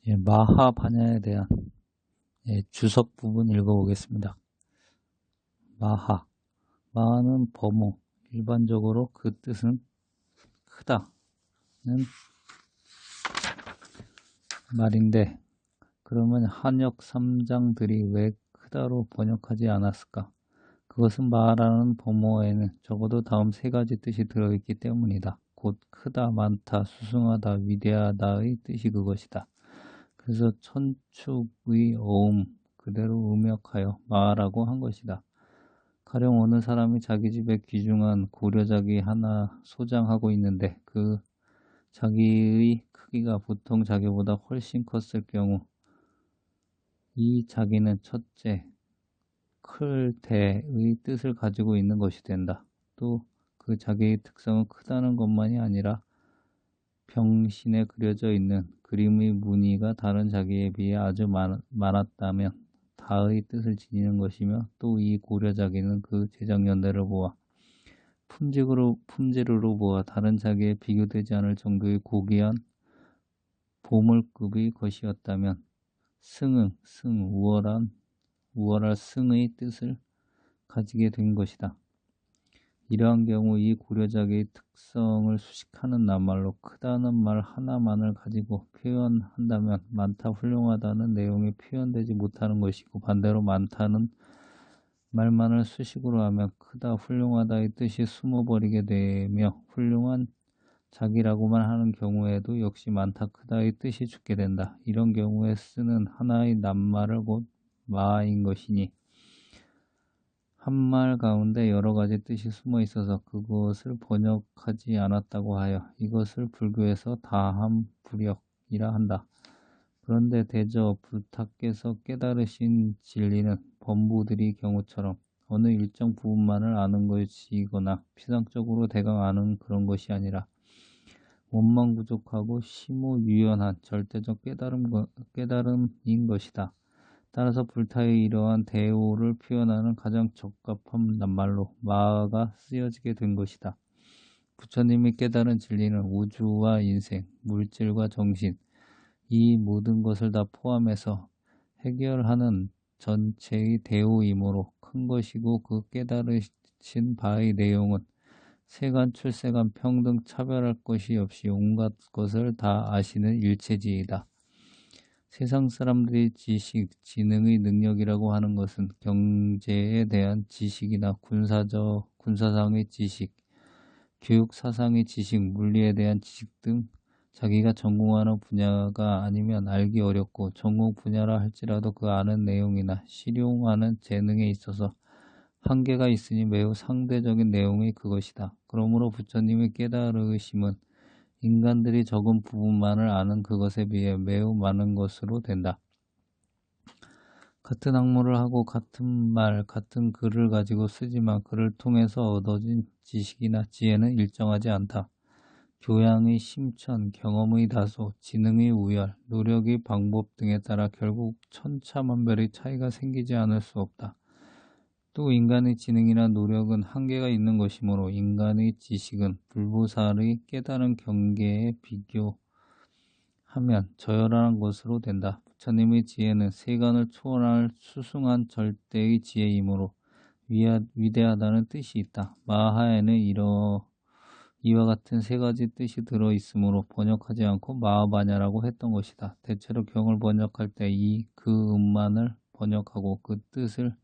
마하바냐에 대한 주석 부분 읽어보겠습니다. 마하. 마하는 범호. 일반적으로 그 뜻은 크다는 말인데, 그러면 한역 삼장들이 왜 크다로 번역하지 않았을까? 그것은 마하라는 범호에는 적어도 다음 세 가지 뜻이 들어있기 때문이다. 곧 크다, 많다, 수승하다, 위대하다의 뜻이 그것이다. 그래서 천축의 어음 그대로 음역하여 마하라고 한 것이다. 가령 어느 사람이 자기 집에 귀중한 고려자기 하나 소장하고 있는데 그 자기의 크기가 보통 자기보다 훨씬 컸을 경우 이 자기는 첫째, 클 대의 뜻을 가지고 있는 것이 된다. 또 그 자기의 특성은 크다는 것만이 아니라 병신에 그려져 있는 그림의 무늬가 다른 자기에 비해 아주 많았다면 다의 뜻을 지니는 것이며, 또 이 고려자기는 그 제작연대를 보아 품질으로 보아 다른 자기에 비교되지 않을 정도의 고귀한 보물급의 것이었다면 우월할 승의 뜻을 가지게 된 것이다. 이러한 경우 이 고려자기의 특성을 수식하는 낱말로 크다는 말 하나만을 가지고 표현한다면 많다, 훌륭하다는 내용이 표현되지 못하는 것이고, 반대로 많다는 말만을 수식으로 하면 크다, 훌륭하다의 뜻이 숨어버리게 되며, 훌륭한 자기라고만 하는 경우에도 역시 많다, 크다의 뜻이 죽게 된다. 이런 경우에 쓰는 하나의 낱말을 곧 마인 것이니, 한 말 가운데 여러 가지 뜻이 숨어 있어서 그것을 번역하지 않았다고 하여 이것을 불교에서 다함불역이라 한다. 그런데 대저 불타께서 깨달으신 진리는 범부들의 경우처럼 어느 일정 부분만을 아는 것이거나 피상적으로 대강 아는 그런 것이 아니라 원망부족하고 심오유연한 절대적 깨달음인 것이다. 따라서 불타의 이러한 대오를 표현하는 가장 적합한 낱말로 마하가 쓰여지게 된 것이다. 부처님이 깨달은 진리는 우주와 인생, 물질과 정신, 이 모든 것을 다 포함해서 해결하는 전체의 대오이므로 큰 것이고, 그 깨달으신 바의 내용은 세간, 출세간, 평등, 차별할 것이 없이 온갖 것을 다 아시는 일체지이다. 세상 사람들이 지식, 지능의 능력이라고 하는 것은 경제에 대한 지식이나 군사상의 지식, 교육 사상의 지식, 물리에 대한 지식 등 자기가 전공하는 분야가 아니면 알기 어렵고, 전공 분야라 할지라도 그 아는 내용이나 실용하는 재능에 있어서 한계가 있으니 매우 상대적인 내용이 그것이다. 그러므로 부처님의 깨달으심은 인간들이 적은 부분만을 아는 그것에 비해 매우 많은 것으로 된다. 같은 학문을 하고 같은 말, 같은 글을 가지고 쓰지만 그를 통해서 얻어진 지식이나 지혜는 일정하지 않다. 교양의 심천, 경험의 다소, 지능의 우열, 노력의 방법 등에 따라 결국 천차만별의 차이가 생기지 않을 수 없다. 또 인간의 지능이나 노력은 한계가 있는 것이므로 인간의 지식은 불보살의 깨달은 경계에 비교하면 저열한 것으로 된다. 부처님의 지혜는 세간을 초월할 수승한 절대의 지혜이므로 위대하다는 뜻이 있다. 마하에는 이와 같은 세 가지 뜻이 들어있으므로 번역하지 않고 마하바냐라고 했던 것이다. 대체로 경을 번역할 때 그 음만을 번역하고 그 뜻을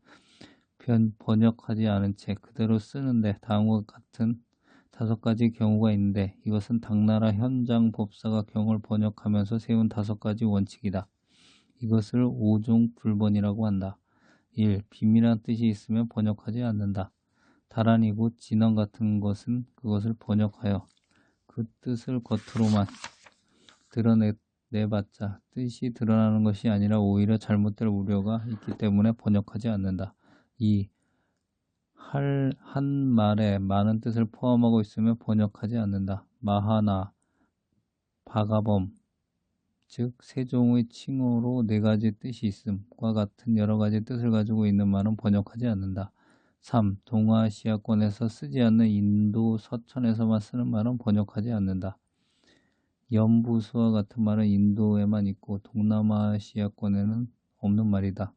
번역하지 않은 채 그대로 쓰는데 다음과 같은 5가지 경우가 있는데, 이것은 당나라 현장 법사가 경을 번역하면서 세운 5가지 원칙이다. 이것을 오종불번이라고 한다. 1. 비밀한 뜻이 있으면 번역하지 않는다. 다란이고 진언 같은 것은 그것을 번역하여 그 뜻을 겉으로만 드러내봤자 뜻이 드러나는 것이 아니라 오히려 잘못될 우려가 있기 때문에 번역하지 않는다. 2. 한 말에 많은 뜻을 포함하고 있으면 번역하지 않는다. 마하나, 바가범, 즉 세종의 칭호로 4가지 뜻이 있음과 같은 여러 가지 뜻을 가지고 있는 말은 번역하지 않는다. 3. 동아시아권에서 쓰지 않는 인도 서천에서만 쓰는 말은 번역하지 않는다. 연부수와 같은 말은 인도에만 있고 동남아시아권에는 없는 말이다.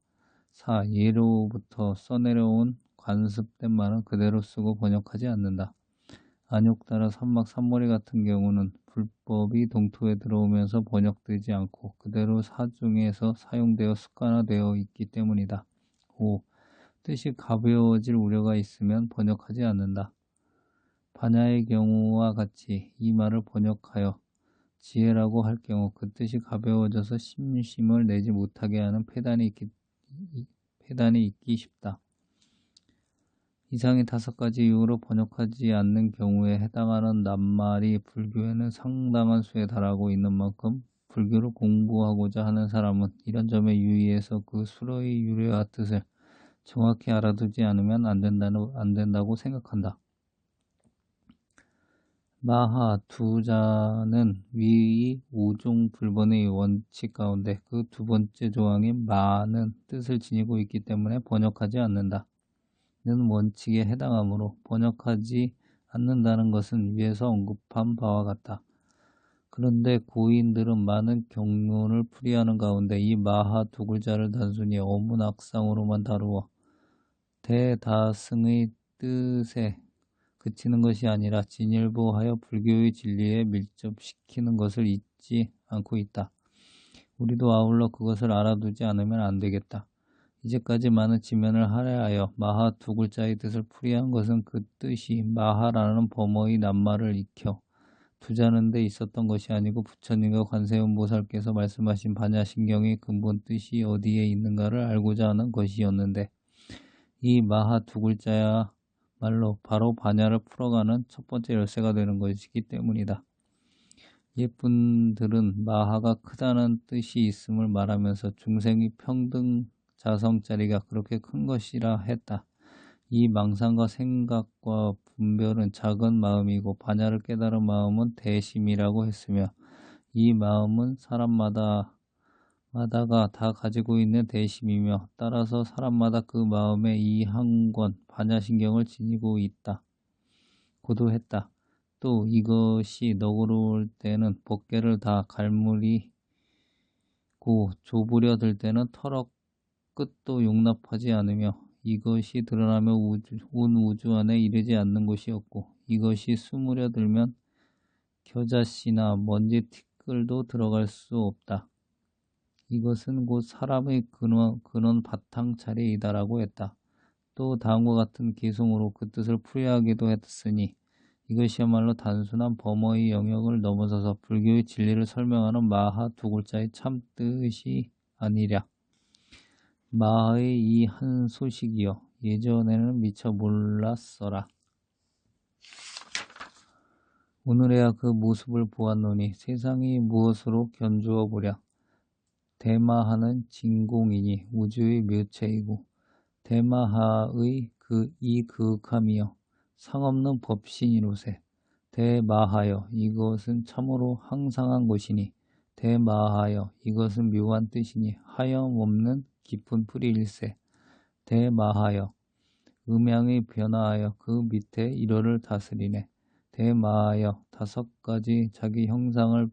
4. 예로부터 써내려온 관습된 말은 그대로 쓰고 번역하지 않는다. 안욕따라 산막 산머리 같은 경우는 불법이 동토에 들어오면서 번역되지 않고 그대로 사중에서 사용되어 습관화되어 있기 때문이다. 5. 뜻이 가벼워질 우려가 있으면 번역하지 않는다. 반야의 경우와 같이 이 말을 번역하여 지혜라고 할 경우 그 뜻이 가벼워져서 심심을 내지 못하게 하는 폐단이 있기 쉽다. 이상의 5가지 이유로 번역하지 않는 경우에 해당하는 낱말이 불교에는 상당한 수에 달하고 있는 만큼 불교를 공부하고자 하는 사람은 이런 점에 유의해서 그 수로의 유래와 뜻을 정확히 알아두지 않으면 안 된다고 생각한다. 마하 두자는 위의 5종 불번의 원칙 가운데 그 두 번째 조항인 마는 뜻을 지니고 있기 때문에 번역하지 않는다. 는 원칙에 해당하므로 번역하지 않는다는 것은 위에서 언급한 바와 같다. 그런데 고인들은 많은 경론을 풀이하는 가운데 이 마하 두 글자를 단순히 어문학상으로만 다루어 대다승의 뜻에 그치는 것이 아니라 진일보하여 불교의 진리에 밀접시키는 것을 잊지 않고 있다. 우리도 아울러 그것을 알아두지 않으면 안 되겠다. 이제까지 많은 지면을 할애하여 마하 두 글자의 뜻을 풀이한 것은 그 뜻이 마하라는 범어의 낱말을 익혀 두자는 데 있었던 것이 아니고 부처님과 관세음보살께서 말씀하신 반야신경의 근본 뜻이 어디에 있는가를 알고자 하는 것이었는데 이 마하 두 글자야말로 바로 반야를 풀어가는 첫 번째 열쇠가 되는 것이기 때문이다. 옛분들은 마하가 크다는 뜻이 있음을 말하면서 중생의 평등자성짜리가 그렇게 큰 것이라 했다. 이 망상과 생각과 분별은 작은 마음이고 반야를 깨달은 마음은 대심이라고 했으며 이 마음은 사람마다가 다 가지고 있는 대심이며 따라서 사람마다 그 마음에 이 한 권 반야신경을 지니고 있다. 고도했다. 또 이것이 너그러울 때는 법계를 다 갈무리고 좁으려 들 때는 털어 끝도 용납하지 않으며 이것이 드러나며 온 우주 안에 이르지 않는 곳이 없고 이것이 숨으려 들면 겨자씨나 먼지 티끌도 들어갈 수 없다. 이것은 곧 사람의 근원 바탕 자리이다라고 했다. 또 다음과 같은 기송으로 그 뜻을 풀이하기도 했으니 이것이야말로 단순한 범어의 영역을 넘어서서 불교의 진리를 설명하는 마하 두 글자의 참뜻이 아니랴. 마하의 이 한 소식이여 예전에는 미처 몰랐어라. 오늘에야 그 모습을 보았노니 세상이 무엇으로 견주어 보랴. 대마하는 진공이니 우주의 묘체이고 대마하의 이 그윽함이여 상없는 법신이로세. 대마하여 이것은 참으로 항상한 것이니 대마하여 이것은 묘한 뜻이니 하염없는 깊은 뿌리일세. 대마하여 음양이 변화하여 그 밑에 일어를 다스리네. 대마하여 5가지 자기 형상을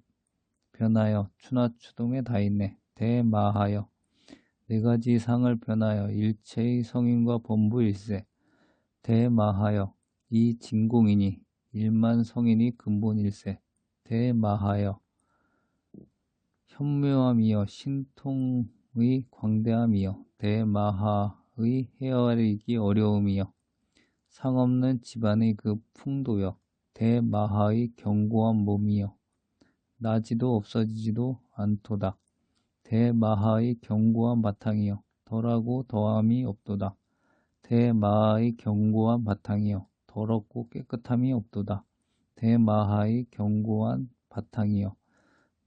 변하여 추나추동에 다 있네. 대마하여 4가지 상을 변하여 일체의 성인과 범부일세. 대마하여 이 진공이니 일만 성인이 근본일세. 대마하여 현묘함이여 신통의 광대함이여 대마하의 헤아리기 어려움이여 상없는 집안의 그 풍도여 대마하의 견고한 몸이여 나지도 없어지지도 않도다. 대마하의 견고한 바탕이여 덜하고 더함이 없도다. 대마하의 견고한 바탕이여 더럽고 깨끗함이 없도다. 대마하의 견고한 바탕이여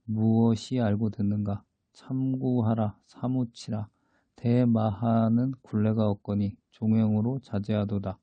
무엇이 알고 듣는가? 참고하라 사무치라. 대마하는 굴레가 없거니 종용으로 자제하도다.